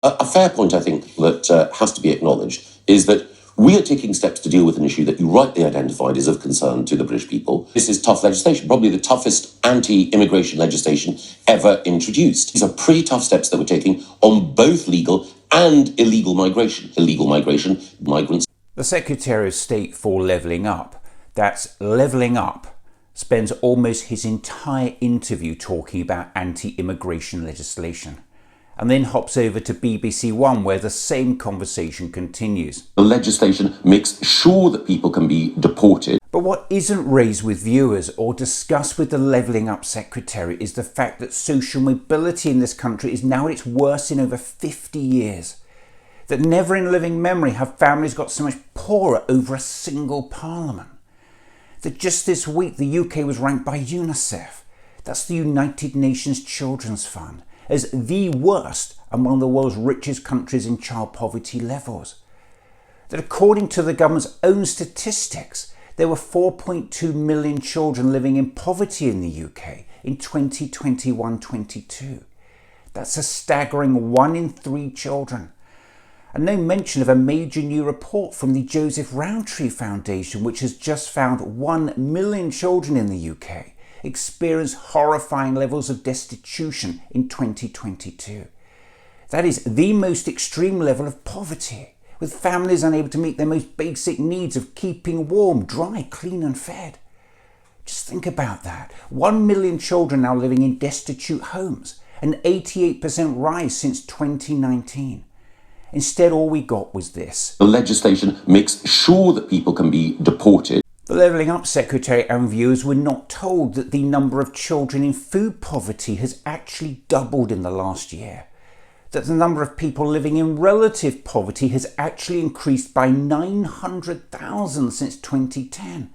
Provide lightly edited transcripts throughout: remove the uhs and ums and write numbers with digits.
A fair point, I think, that has to be acknowledged is that we are taking steps to deal with an issue that you rightly identified is of concern to the British people. This is tough legislation, probably the toughest anti-immigration legislation ever introduced. These are pretty tough steps that we're taking on both legal and illegal migration. Illegal migration, migrants. The Secretary of State for Levelling Up, that's Levelling Up, spends almost his entire interview talking about anti-immigration legislation, and then hops over to BBC One where the same conversation continues. The legislation makes sure that people can be deported. But what isn't raised with viewers or discussed with the Levelling Up Secretary is the fact that social mobility in this country is now at its worst in over 50 years. That never in living memory have families got so much poorer over a single parliament. That just this week the UK was ranked by UNICEF, that's the United Nations Children's Fund, as the worst among the world's richest countries in child poverty levels. That according to the government's own statistics, there were 4.2 million children living in poverty in the UK in 2021-22. That's a staggering 1 in 3 children. And no mention of a major new report from the Joseph Rowntree Foundation, which has just found 1 million children in the UK experienced horrifying levels of destitution in 2022. That is the most extreme level of poverty, with families unable to meet their most basic needs of keeping warm, dry, clean and fed. Just think about that. 1 million children now living in destitute homes, an 88% rise since 2019. Instead, all we got was this. The legislation makes sure that people can be deported. The Levelling Up Secretary and viewers were not told that the number of children in food poverty has actually doubled in the last year. That the number of people living in relative poverty has actually increased by 900,000 since 2010.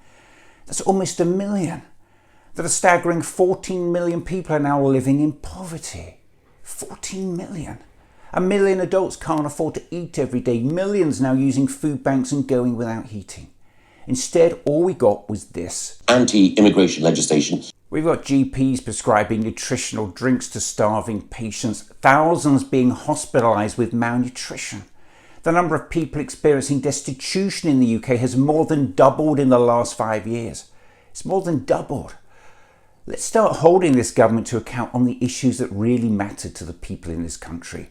That's almost 1 million. That a staggering 14 million people are now living in poverty. 14 million. 1 million adults can't afford to eat every day. Millions now using food banks and going without heating. Instead, all we got was this. Anti-immigration legislation. We've got GPs prescribing nutritional drinks to starving patients, thousands being hospitalised with malnutrition. The number of people experiencing destitution in the UK has more than doubled in the last 5 years. It's more than doubled. Let's start holding this government to account on the issues that really matter to the people in this country.